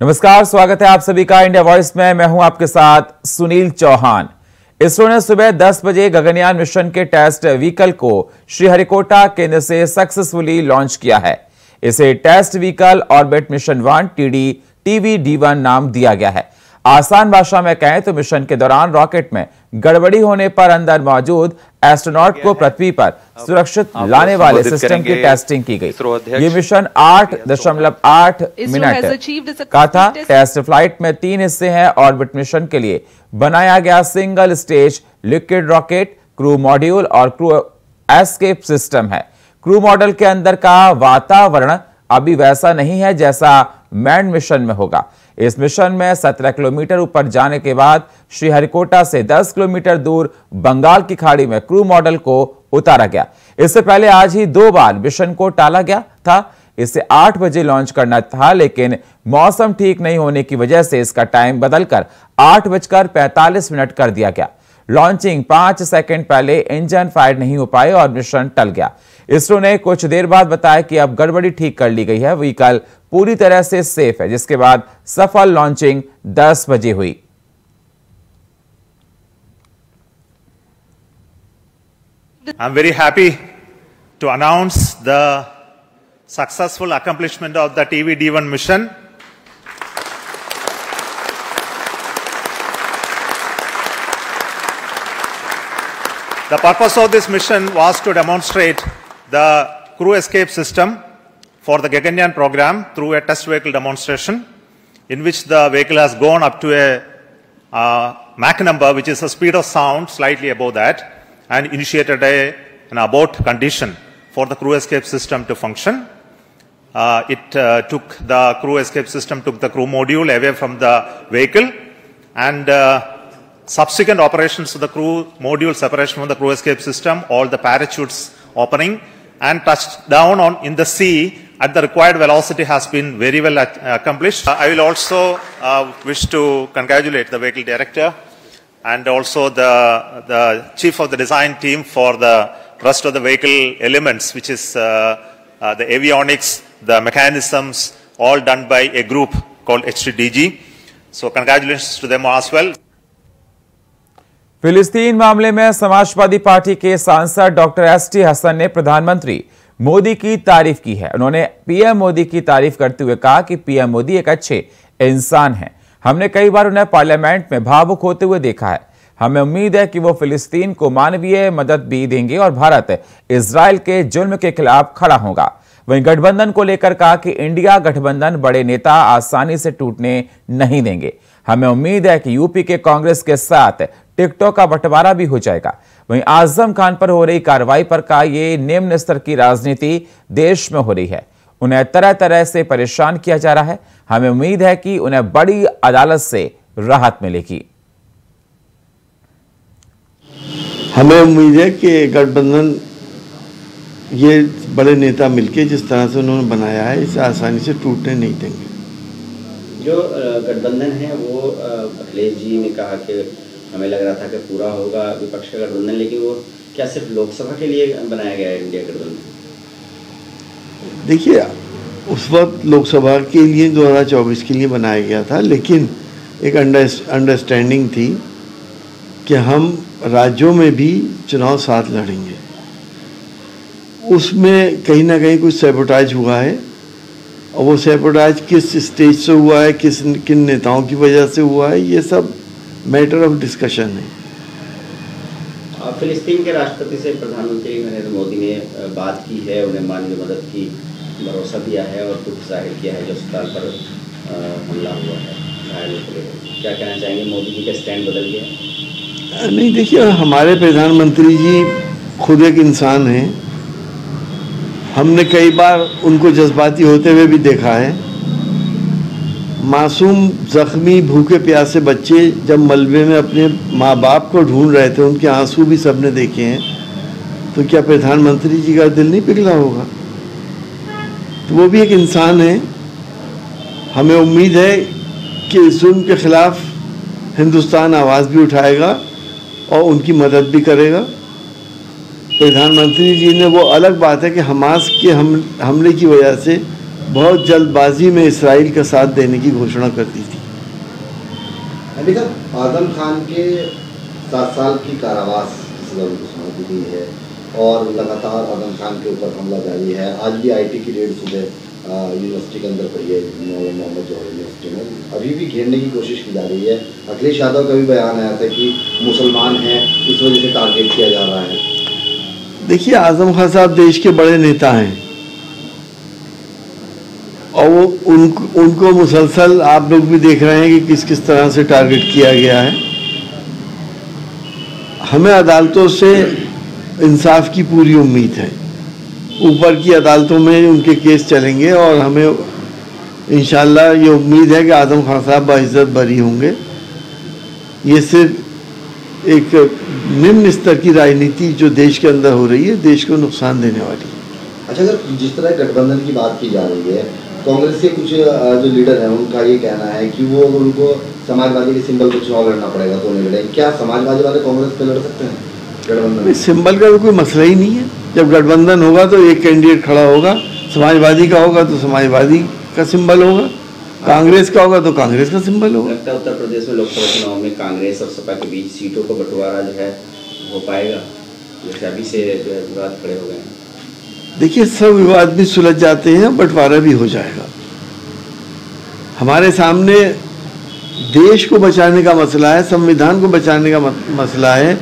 नमस्कार, स्वागत है आप सभी का इंडिया वॉइस में। मैं हूं आपके साथ सुनील चौहान। इसरो ने सुबह 10 बजे गगनयान मिशन के टेस्ट व्हीकल को श्रीहरिकोटा केंद्र से सक्सेसफुली लॉन्च किया है। इसे test vehicle orbit mission 1 TVD1 नाम दिया गया है। आसान भाषा में कहें तो मिशन के दौरान रॉकेट में गड़बड़ी होने पर अंदर मौजूद एस्ट्रोनॉट को पृथ्वी पर सुरक्षित लाने वाले सिस्टम की टेस्टिंग की गई। ये मिशन 8.8 मिनट का था। टेस्ट फ्लाइट में 3 हिस्से हैं। ऑर्बिट मिशन के लिए बनाया गया single stage liquid rocket, crew module और क्रू एस्केप सिस्टम है। क्रू मॉडल के अंदर का वातावरण अभी वैसा नहीं है जैसा मैन्ड मिशन में होगा। इस मिशन में 17 किलोमीटर ऊपर जाने के बाद श्रीहरिकोटा से 10 किलोमीटर दूर बंगाल की खाड़ी में क्रू मॉडल को उतारा गया। इससे पहले आज ही 2 बार मिशन को टाला गया था। इसे 8 बजे लॉन्च करना था, लेकिन मौसम ठीक नहीं होने की वजह से इसका टाइम बदलकर 8:45 कर दिया गया। लॉन्चिंग 5 सेकंड पहले इंजन फायर नहीं हो पाए और मिशन टल गया। इसरो ने कुछ देर बाद बताया कि अब गड़बड़ी ठीक कर ली गई है। व्हीकल पूरी तरह से सेफ है, जिसके बाद सफल लॉन्चिंग 10 बजे हुई। I'm very happy to announce the successful accomplishment of the TVD1 mission. The purpose of this mission was to demonstrate the crew escape system for the Gaganyaan program through a test vehicle demonstration, in which the vehicle has gone up to a Mach number, which is a speed of sound slightly above that, and initiated an abort condition for the crew escape system to function. The crew escape system took the crew module away from the vehicle, and subsequent operations of the crew module separation from the crew escape system, all the parachutes opening, and touched down in the sea at the required velocity has been very well accomplished. I will also wish to congratulate the vehicle director and also the chief of the design team for the rest of the vehicle elements, which is the avionics, the mechanisms, all done by a group called HTDG. So congratulations to them as well. फिलिस्तीन मामले में Samajwadi party के सांसद doctor ST Hasan ने प्रधानमंत्री मोदी की तारीफ की है। उन्होंने पीएम मोदी की तारीफ करते हुए कहा कि पीएम मोदी एक अच्छे इंसान हैं। हमने कई बार उन्हें पार्लियामेंट में भावुक होते हुए देखा है। हमें उम्मीद है कि वो फिलिस्तीन को मानवीय मदद भी देंगे और भारत इजराइल के जुल्म के खिलाफ खड़ा होगा। वहीं गठबंधन को लेकर कहा कि इंडिया गठबंधन बड़े नेता आसानी से टूटने नहीं देंगे। हमें उम्मीद है कि यूपी के कांग्रेस के साथ टिकटों का बंटवारा भी हो जाएगा। वहीं आजम खान पर हो रही कार्रवाई पर कहा, यह निम्न स्तर की राजनीति देश में हो रही है। उन्हें तरह तरह से परेशान किया जा रहा है। हमें उम्मीद है कि उन्हें बड़ी अदालत से राहत मिलेगी। हमें उम्मीद है कि गठबंधन ये बड़े नेता मिलके जिस तरह से उन्होंने बनाया है, इसे आसानी से टूटने नहीं देंगे। जो गठबंधन है वो अखिलेश जी ने कहा कि हमें लग रहा था कि पूरा होगा विपक्ष का गठबंधन, लेकिन वो क्या सिर्फ लोकसभा के लिए बनाया गया है इंडिया गठबंधन? देखिए, उस वक्त लोकसभा के लिए 2024 के लिए बनाया गया था, लेकिन एक अंडरस्टैंडिंग थी कि हम राज्यों में भी चुनाव साथ लड़ेंगे। उसमें कहीं ना कहीं कुछ सैबोटाज हुआ है, और वो सैबोटाज किस स्टेज से हुआ है, किन नेताओं की वजह से हुआ है, ये सब मैटर ऑफ डिस्कशन है। फिलिस्तीन के राष्ट्रपति से प्रधानमंत्री नरेंद्र मोदी ने बात की है, उन्हें मानवीय मदद की भरोसा दिया है और दुख जाहिर किया है जो अस्पताल पर हमला हुआ है घायलों को लेकर। क्या कहना चाहेंगे, मोदी जी का स्टैंड बदल गया? नहीं, देखिए, हमारे प्रधानमंत्री जी खुद एक इंसान हैं। हमने कई बार उनको जज्बाती होते हुए भी देखा है। मासूम जख्मी भूखे प्यासे बच्चे जब मलबे में अपने माँ बाप को ढूंढ रहे थे, उनके आंसू भी सबने देखे हैं। तो क्या प्रधानमंत्री जी का दिल नहीं पिघला होगा? तो वो भी एक इंसान है। हमें उम्मीद है कि इस जुल्म के खिलाफ हिंदुस्तान आवाज़ भी उठाएगा और उनकी मदद भी करेगा। प्रधानमंत्री जी ने, वो अलग बात है कि हमास के हमले की वजह से बहुत जल्दबाजी में इसराइल का साथ देने की घोषणा कर दी थी। अभी तक आजम खान के 7 साल की कारावास की सजा घोषणा दी गई है और लगातार आजम खान के ऊपर हमला जारी है। आज भी IT की रेड सुबह यूनिवर्सिटी के अंदर पड़ी है, मोहम्मद जवाहर यूनिवर्सिटी में, अभी भी घेरने की कोशिश की जा रही है। अखिलेश यादव का भी बयान आया था कि मुसलमान हैं, इस वजह से टारगेट किया जा रहा है। देखिए, आजम खान साहब देश के बड़े नेता हैं और वो उनको मुसलसल आप लोग भी देख रहे हैं कि किस किस तरह से टारगेट किया गया है। हमें अदालतों से इंसाफ की पूरी उम्मीद है। ऊपर की अदालतों में उनके केस चलेंगे और हमें इंशाल्लाह ये उम्मीद है कि आजम खान साहब बाइज्जत बरी होंगे। ये सिर्फ एक निम्न स्तर की राजनीति जो देश के अंदर हो रही है, देश को नुकसान देने वाली है। अच्छा, अगर जिस तरह गठबंधन की बात की जा रही है, कांग्रेस के कुछ जो लीडर हैं उनका ये कहना है कि वो उनको समाजवादी के सिंबल पर चुनाव लड़ना पड़ेगा तो नहीं लड़ेंगे। क्या समाजवादी वाले कांग्रेस पे लड़ सकते हैं गठबंधन? सिंबल का कोई मसला ही नहीं है। जब गठबंधन होगा तो एक कैंडिडेट खड़ा होगा, समाजवादी का होगा तो समाजवादी का सिंबल होगा, कांग्रेस का होगा तो कांग्रेस का सिंबल होगा। लगता है उत्तर प्रदेश में लोकसभा चुनाव में कांग्रेस और सपा के बीच सीटों का बंटवारा जो है हो पाएगा, जैसे अभी से जो है विवाद खड़े हो गए हैं। देखिए, सब विवाद भी सुलझ जाते हैं, बंटवारा भी हो जाएगा। हमारे सामने देश को बचाने का मसला है, संविधान को बचाने का मसला है,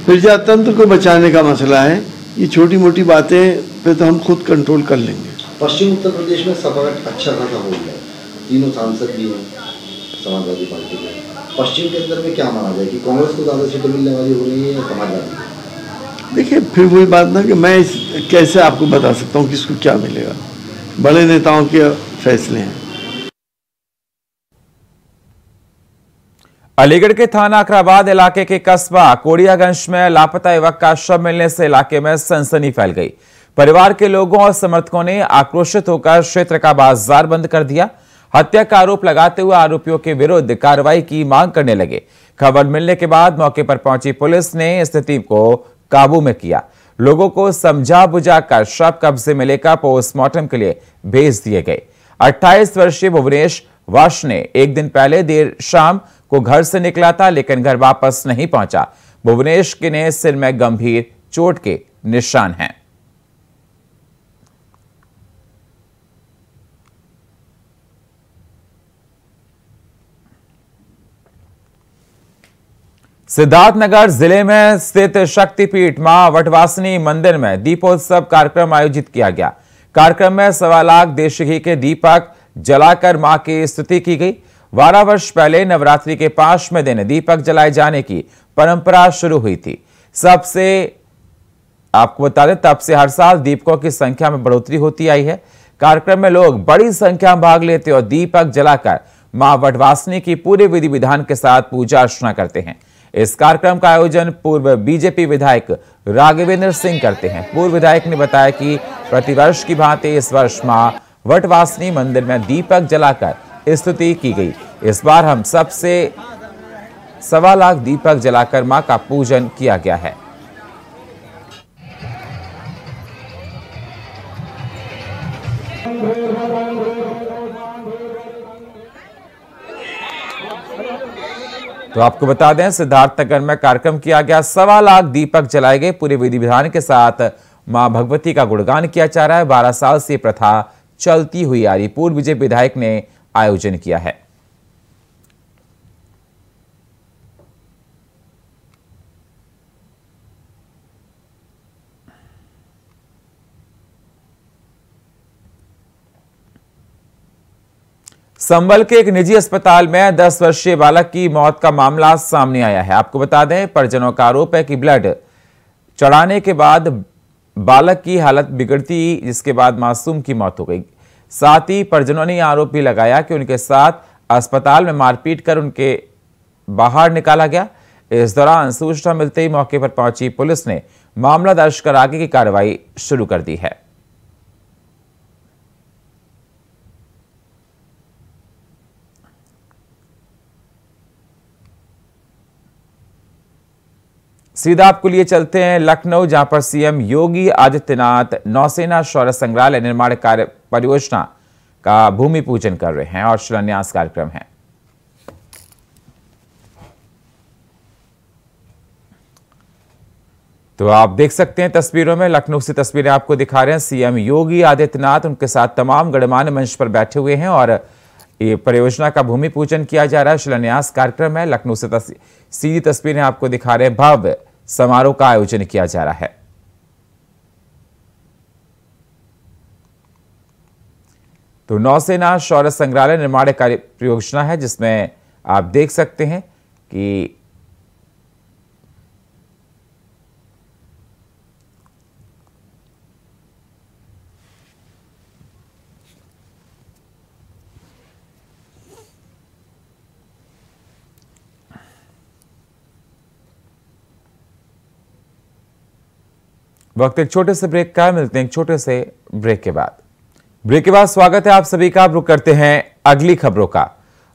प्रजातंत्र को बचाने का मसला है। ये छोटी मोटी बातें पे तो हम खुद कंट्रोल कर लेंगे। पश्चिम उत्तर प्रदेश में सपा अच्छा खासा हो गया, तीनों सांसद भी हैं समाजवादी पार्टी के। पश्चिम के अंदर में क्या माना जाए कि कांग्रेस को ज़्यादा सीटें मिलने वाली हो रही है या समाजवादी? देखिए, फिर वही बात ना कि मैं कैसे आपको बता सकता हूँ किसको क्या मिलेगा। बड़े नेताओं के फैसले हैं। अलीगढ़ के थाना अकराबाद इलाके के कस्बा कोड़ियागंज में लापता युवक का शव मिलने से इलाके में सनसनी फैल गई। परिवार के लोगों और समर्थकों ने आक्रोशित होकर क्षेत्र का बाजार बंद कर दिया। हत्या का आरोप लगाते हुए आरोपियों के विरुद्ध कार्रवाई की मांग करने लगे। खबर मिलने के बाद मौके पर पहुंची पुलिस ने स्थिति को काबू में किया। लोगों को समझा बुझाकर शव कब्जे में लेकर पोस्टमार्टम के लिए भेज दिए गए। 28 वर्षीय भुवनेश वाश ने एक दिन पहले देर शाम को घर से निकला था, लेकिन घर वापस नहीं पहुंचा। भुवनेश के सिर में गंभीर चोट के निशान हैं। सिद्धार्थनगर जिले में स्थित शक्तिपीठ मां वटवासिनी मंदिर में दीपोत्सव कार्यक्रम आयोजित किया गया। कार्यक्रम में 1.25 लाख देशी घी के दीपक जलाकर मां की स्तुति की गई। 12 वर्ष पहले नवरात्रि के 5वें दिन दीपक जलाए जाने की परंपरा शुरू हुई थी। सबसे आपको बता दें, तब से हर साल दीपकों की संख्या में बढ़ोतरी होती आई है। कार्यक्रम में लोग बड़ी संख्या में भाग लेते और दीपक जलाकर मां वटवासिनी की पूरे विधि विधान के साथ पूजा अर्चना करते हैं। इस कार्यक्रम का आयोजन पूर्व बीजेपी विधायक राघवेंद्र सिंह करते हैं। पूर्व विधायक ने बताया कि प्रतिवर्ष की भांति इस वर्ष मां वटवासिनी मंदिर में दीपक जलाकर स्तुति की गई। इस बार हम सबसे 1.25 लाख दीपक जलाकर मां का पूजन किया गया है। तो आपको बता दें, सिद्धार्थनगर में कार्यक्रम किया गया। 1.25 लाख दीपक जलाए गए। पूरे विधि विधान के साथ मां भगवती का गुणगान किया जा रहा है। 12 साल से प्रथा चलती हुई आ रही। पूर्व बीजेपी विधायक ने आयोजन किया है। संभल के एक निजी अस्पताल में 10 वर्षीय बालक की मौत का मामला सामने आया है। आपको बता दें, परिजनों का आरोप है कि ब्लड चढ़ाने के बाद बालक की हालत बिगड़ती, जिसके बाद मासूम की मौत हो गई। साथ ही परिजनों ने आरोप भी लगाया कि उनके साथ अस्पताल में मारपीट कर उनके बाहर निकाला गया। इस दौरान सूचना मिलते ही मौके पर पहुंची पुलिस ने मामला दर्ज कर आगे की कार्रवाई शुरू कर दी है। सीधा आपको लिए चलते हैं लखनऊ, जहां पर सीएम योगी आदित्यनाथ नौसेना शौर्य संग्रहालय निर्माण कार्य परियोजना का भूमि पूजन कर रहे हैं और शिलान्यास कार्यक्रम है। तो आप देख सकते हैं तस्वीरों में, लखनऊ से तस्वीरें आपको दिखा रहे हैं। सीएम योगी आदित्यनाथ उनके साथ तमाम गणमान्य मंच पर बैठे हुए हैं और ये परियोजना का भूमि पूजन किया जा रहा है, शिलान्यास कार्यक्रम है। लखनऊ से सीधी तस्वीरें आपको दिखा रहे हैं। भव्य समारोह का आयोजन किया जा रहा है। तो नौसेना शौर्य संग्रहालय निर्माण कार्य परियोजना है, जिसमें आप देख सकते हैं कि वक्त एक छोटे से ब्रेक का, मिलते हैं एक छोटे से ब्रेक के बाद स्वागत है आप सभी का। रुक करते हैं अगली खबरों का।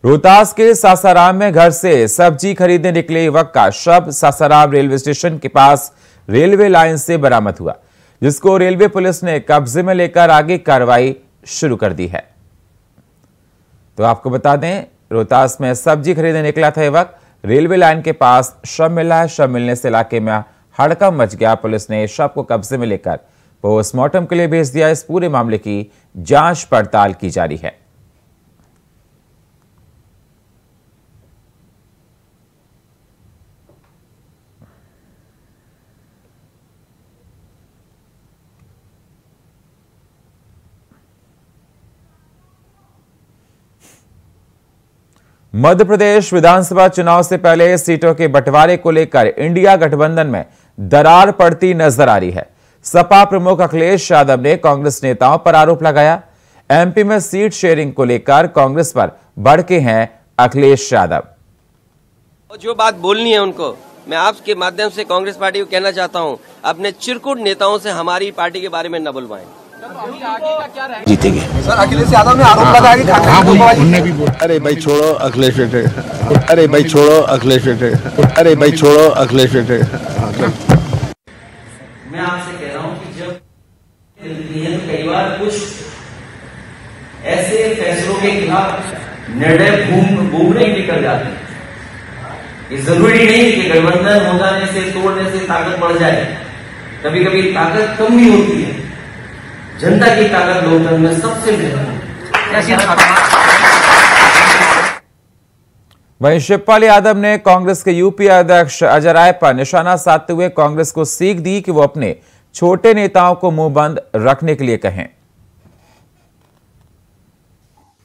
रोहतास के सासाराम में घर से सब्जी खरीदने निकले युवक का शव सासाराम रेलवे स्टेशन के पास रेलवे लाइन से बरामद हुआ, जिसको रेलवे पुलिस ने कब्जे में लेकर आगे कार्रवाई शुरू कर दी है। तो आपको बता दें, रोहतास में सब्जी खरीदने निकला था युवक, रेलवे लाइन के पास शव मिला है। शव मिलने से इलाके में हड़कंप मच गया। पुलिस ने शव को कब्जे में लेकर पोस्टमार्टम के लिए भेज दिया। इस पूरे मामले की जांच पड़ताल की जा रही है। मध्य प्रदेश विधानसभा चुनाव से पहले सीटों के बंटवारे को लेकर इंडिया गठबंधन में दरार पड़ती नजर आ रही है। सपा प्रमुख अखिलेश यादव ने कांग्रेस नेताओं पर आरोप लगाया। एमपी में सीट शेयरिंग को लेकर कांग्रेस पर भड़के हैं अखिलेश यादव। जो बात बोलनी है उनको मैं आपके माध्यम से कांग्रेस पार्टी को कहना चाहता हूं, अपने चिरकुट नेताओं से हमारी पार्टी के बारे में न बुलवाएं। जीतेंगे सर। अखिलेश यादव ने आरोप लगाया कि अरे भाई छोड़ो अखिलेश बेटे, अरे भाई छोड़ो अखिलेश बेटे, अरे भाई छोड़ो अखिलेश बेटे। मैं आपसे कह रहा हूं कि जब कई बार कुछ ऐसे फैसलों के खिलाफ निर्णय घूमने निकल जाते हैं। ये जरूरी नहीं कि गठबंधन हो जाने से, तोड़ने से ताकत बढ़ जाए। कभी कभी ताकत कम भी होती है। जनता की ताकत लोकतंत्र में सबसे वहीं शिवपाल यादव ने कांग्रेस के यूपी अध्यक्ष अजय राय पर निशाना साधते हुए कांग्रेस को सीख दी कि वो अपने छोटे नेताओं को मुंह बंद रखने के लिए कहें।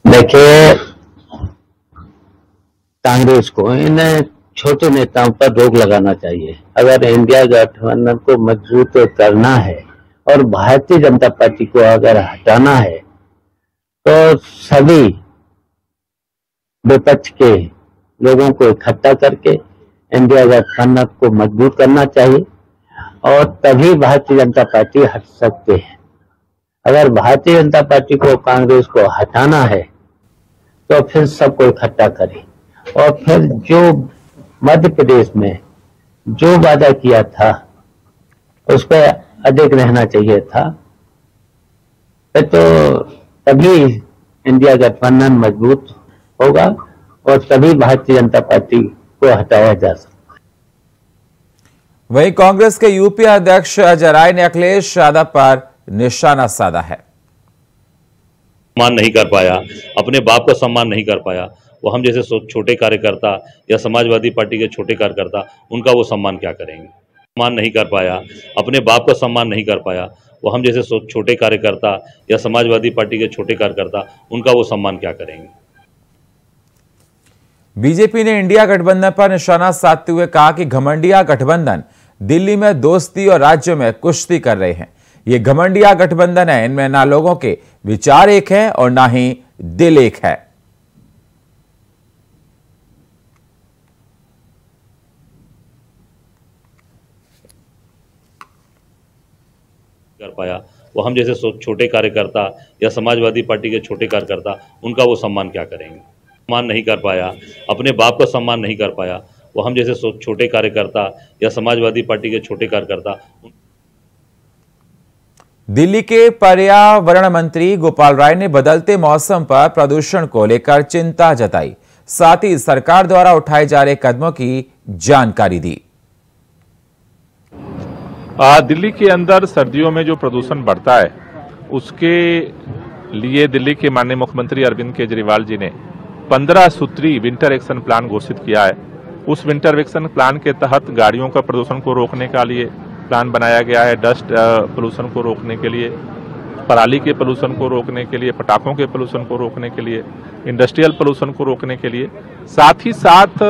देखिए, कांग्रेस को इन छोटे नेताओं पर रोक लगाना चाहिए। अगर इंडिया गठबंधन को मजबूत करना है और भारतीय जनता पार्टी को अगर हटाना है तो सभी विपक्ष के लोगों को इकट्ठा करके इंडिया गठबंधन को मजबूत करना चाहिए और तभी भारतीय जनता पार्टी हट सकते हैं। अगर भारतीय जनता पार्टी को कांग्रेस को हटाना है तो फिर सबको इकट्ठा करें और फिर जो मध्य प्रदेश में जो वादा किया था उस पर अधिक रहना चाहिए था, तो तभी इंडिया गठबंधन मजबूत होगा और तभी भारतीय जनता पार्टी को हटाया जा सकता है। वहीं कांग्रेस के यूपी अध्यक्ष अजय राय ने अखिलेश यादव पर निशाना साधा है। सम्मान नहीं कर पाया, अपने बाप का सम्मान नहीं कर पाया, वो हम जैसे छोटे कार्यकर्ता या समाजवादी पार्टी के छोटे कार्यकर्ता, उनका वो सम्मान क्या करेंगे। सम्मान नहीं कर पाया, अपने बाप का सम्मान नहीं कर पाया, वो हम जैसे छोटे कार्यकर्ता या समाजवादी पार्टी के छोटे कार्यकर्ता, उनका वो सम्मान क्या करेंगे। बीजेपी ने इंडिया गठबंधन पर निशाना साधते हुए कहा कि घमंडिया गठबंधन दिल्ली में दोस्ती और राज्यों में कुश्ती कर रहे हैं। ये घमंडिया गठबंधन है, इनमें ना लोगों के विचार एक है और ना ही दिल एक है। कर पाया, वो हम जैसे छोटे कार्यकर्ता या समाजवादी पार्टी के छोटे कार्यकर्ता, उनका वो सम्मान क्या करेंगे। सम्मान नहीं कर पाया, अपने बाप का सम्मान नहीं कर पाया, वो हम जैसे छोटे कार्यकर्ता या समाजवादी पार्टी के छोटे कार्यकर्ता। दिल्ली के पर्यावरण मंत्री गोपाल राय ने बदलते मौसम पर प्रदूषण को लेकर चिंता जताई, साथ ही सरकार द्वारा उठाए जा रहे कदमों की जानकारी दी। दिल्ली के अंदर सर्दियों में जो प्रदूषण बढ़ता है उसके लिए दिल्ली के माननीय मुख्यमंत्री अरविंद केजरीवाल जी ने 15 सूत्री विंटर एक्शन प्लान घोषित किया है। उस विंटर एक्शन प्लान के तहत गाड़ियों का प्रदूषण को रोकने का लिए प्लान बनाया गया है, डस्ट पोल्यूशन को रोकने के लिए, पराली के पोल्यूशन को रोकने के लिए, पटाखों के पोल्यूशन को रोकने के लिए, इंडस्ट्रियल पोल्यूशन को रोकने के लिए, साथ ही साथ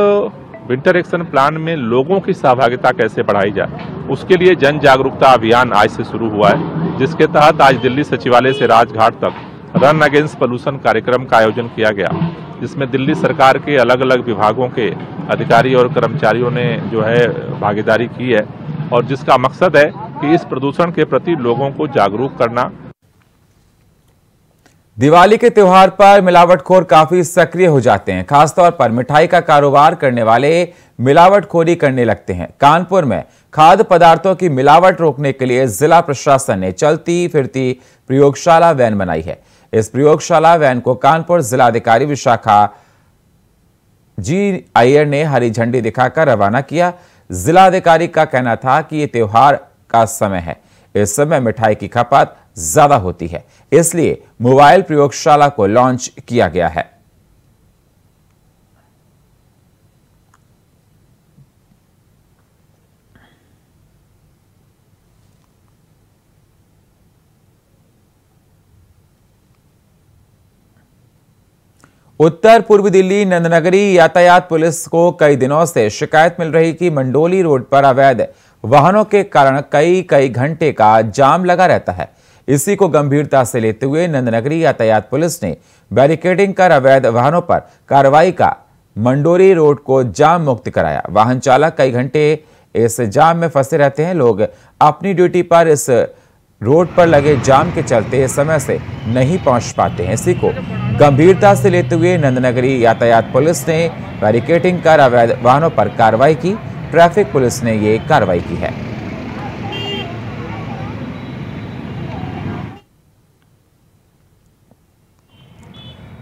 विंटर एक्शन प्लान में लोगों की सहभागिता कैसे बढ़ाई जाए उसके लिए जन जागरूकता अभियान आज से शुरू हुआ है, जिसके तहत आज दिल्ली सचिवालय से राजघाट तक रन अगेंस्ट पोल्यूशन कार्यक्रम का आयोजन किया गया, जिसमें दिल्ली सरकार के अलग अलग विभागों के अधिकारी और कर्मचारियों ने जो है भागीदारी की है और जिसका मकसद है कि इस प्रदूषण के प्रति लोगों को जागरूक करना। दिवाली के त्योहार पर मिलावटखोर काफी सक्रिय हो जाते हैं, खासतौर पर मिठाई का कारोबार करने वाले मिलावटखोरी करने लगते हैं। कानपुर में खाद्य पदार्थों की मिलावट रोकने के लिए जिला प्रशासन ने चलती फिरती प्रयोगशाला वैन बनाई है। इस प्रयोगशाला वैन को कानपुर जिलाधिकारी विशाखा जी अय्यर ने हरी झंडी दिखाकर रवाना किया। जिलाधिकारी का कहना था कि ये त्योहार का समय है, इस समय मिठाई की खपत ज्यादा होती है, इसलिए मोबाइल प्रयोगशाला को लॉन्च किया गया है। उत्तर पूर्वी दिल्ली नंदनगरी यातायात पुलिस को कई दिनों से शिकायत मिल रही कि मंडोली रोड पर अवैध वाहनों के कारण कई घंटे का जाम लगा रहता है। इसी को गंभीरता से लेते हुए नंदनगरी यातायात पुलिस ने बैरिकेडिंग कर अवैध वाहनों पर कार्रवाई का मंडोली रोड को जाम मुक्त कराया। वाहन चालक कई घंटे इस जाम में फंसे रहते हैं। लोग अपनी ड्यूटी पर इस रोड पर लगे जाम के चलते समय से नहीं पहुंच पाते हैं। इसी को गंभीरता से लेते हुए नंदनगरी यातायात पुलिस ने बैरिकेडिंग कर अवैध वाहनों पर कार्रवाई की। ट्रैफिक पुलिस ने ये कार्रवाई की है।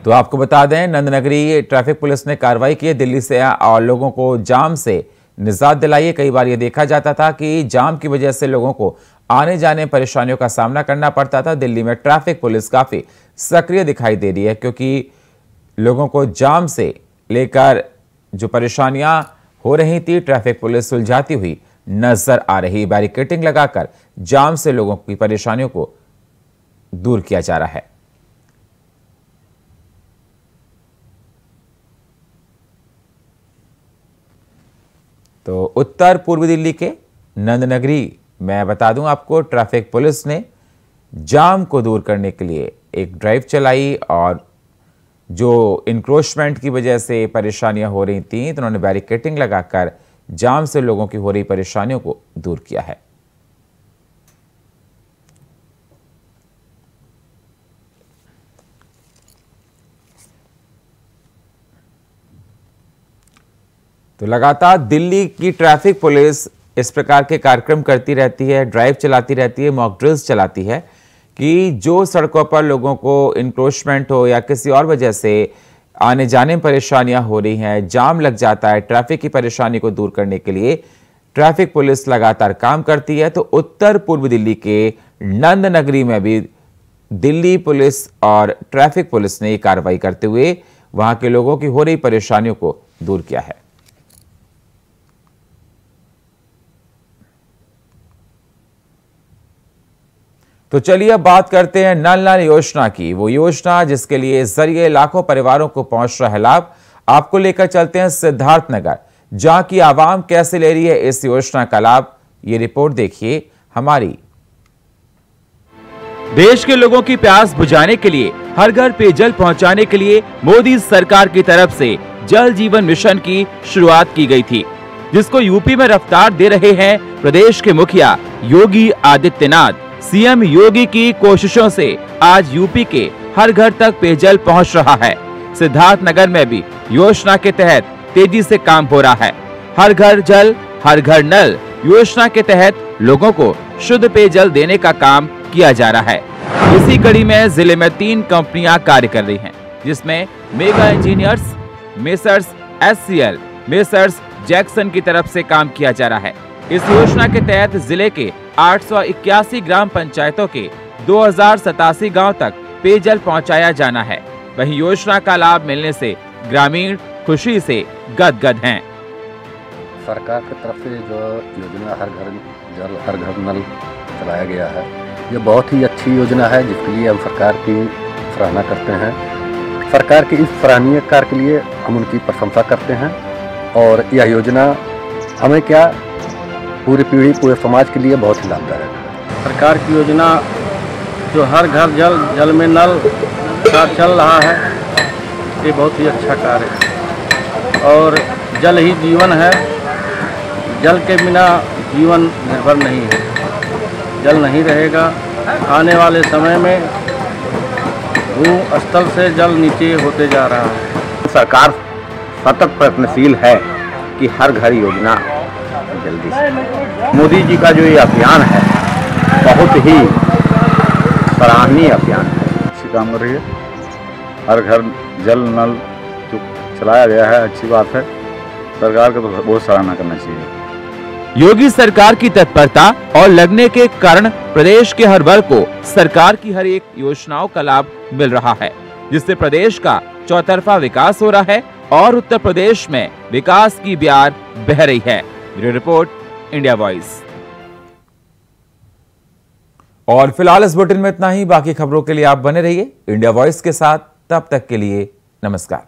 तो आपको बता दें, नंदनगरी ट्रैफिक पुलिस ने कार्रवाई की है। दिल्ली से और लोगों को जाम से निजात दिलाई है। कई बार ये देखा जाता था कि जाम की वजह से लोगों को आने जाने परेशानियों का सामना करना पड़ता था। दिल्ली में ट्रैफिक पुलिस काफी सक्रिय दिखाई दे रही है, क्योंकि लोगों को जाम से लेकर जो परेशानियां हो रही थी, ट्रैफिक पुलिस सुलझाती हुई नजर आ रही। बैरिकेडिंग लगाकर जाम से लोगों की परेशानियों को दूर किया जा रहा है। तो उत्तर पूर्वी दिल्ली के नंदनगरी मैं बता दूं आपको, ट्रैफिक पुलिस ने जाम को दूर करने के लिए एक ड्राइव चलाई और जो इंक्रोचमेंट की वजह से परेशानियां हो रही थी, तो उन्होंने बैरिकेडिंग लगाकर जाम से लोगों की हो रही परेशानियों को दूर किया है। तो लगातार दिल्ली की ट्रैफिक पुलिस इस प्रकार के कार्यक्रम करती रहती है, ड्राइव चलाती रहती है, मॉक ड्रिल्स चलाती है कि जो सड़कों पर लोगों को इंक्रोचमेंट हो या किसी और वजह से आने जाने में परेशानियां हो रही हैं, जाम लग जाता है, ट्रैफिक की परेशानी को दूर करने के लिए ट्रैफिक पुलिस लगातार काम करती है। तो उत्तर पूर्व दिल्ली के नंदनगरी में भी दिल्ली पुलिस और ट्रैफिक पुलिस ने कार्रवाई करते हुए वहां के लोगों की हो रही परेशानियों को दूर किया है। तो चलिए अब बात करते हैं नल नल योजना की। वो योजना जिसके लिए जरिए लाखों परिवारों को पहुंच रहा है लाभ। आपको लेकर चलते हैं सिद्धार्थनगर, जहां की आवाम कैसे ले रही है इस योजना का लाभ। ये रिपोर्ट देखिए हमारी। देश के लोगों की प्यास बुझाने के लिए, हर घर पेयजल पहुंचाने के लिए मोदी सरकार की तरफ से जल जीवन मिशन की शुरुआत की गई थी, जिसको यूपी में रफ्तार दे रहे हैं प्रदेश के मुखिया योगी आदित्यनाथ। सीएम योगी की कोशिशों से आज यूपी के हर घर तक पेयजल पहुंच रहा है। सिद्धार्थनगर में भी योजना के तहत तेजी से काम हो रहा है। हर घर जल हर घर नल योजना के तहत लोगों को शुद्ध पेयजल देने का काम किया जा रहा है। इसी कड़ी में जिले में 3 कंपनियां कार्य कर रही हैं, जिसमें mega engineers, messrs SCL, messrs Jackson की तरफ से काम किया जा रहा है। इस योजना के तहत जिले के 881 ग्राम पंचायतों के 2087 गांव तक पेयजल पहुंचाया जाना है। वहीं योजना का लाभ मिलने से ग्रामीण खुशी से गदगद हैं। सरकार की तरफ से जो योजना हर घर जल हर घर नल चलाया गया है, ये बहुत ही अच्छी योजना है, जिसके लिए हम सरकार की सराहना करते हैं। सरकार के इस सराहनीय कार्य के लिए हम उनकी प्रशंसा करते हैं और यह योजना हमें क्या पूरी पीढ़ी पूरे समाज के लिए बहुत ही लाभदायक है। सरकार की योजना जो हर घर जल में नल का चल रहा है, ये बहुत ही अच्छा कार्य है और जल ही जीवन है। जल के बिना जीवन निर्भर नहीं है। जल नहीं रहेगा, आने वाले समय में भूस्थल से जल नीचे होते जा रहा है। सरकार सतत प्रयत्नशील है कि हर घर योजना जल्दी से। मोदी जी का जो ये अभियान है बहुत ही सराहनीय अभियान है। अच्छी काम कर रही है। हर घर जल नल जो चलाया गया है, अच्छी बात है। सरकार को तो बहुत सराहना करना चाहिए। योगी सरकार की तत्परता और लगने के कारण प्रदेश के हर वर्ग को सरकार की हर एक योजनाओं का लाभ मिल रहा है, जिससे प्रदेश का चौतरफा विकास हो रहा है और उत्तर प्रदेश में विकास की बयार बह रही है। Bureau report, India voice. और फिलहाल इस बुलेटिन में इतना ही। बाकी खबरों के लिए आप बने रहिए इंडिया वॉइस के साथ। तब तक के लिए नमस्कार।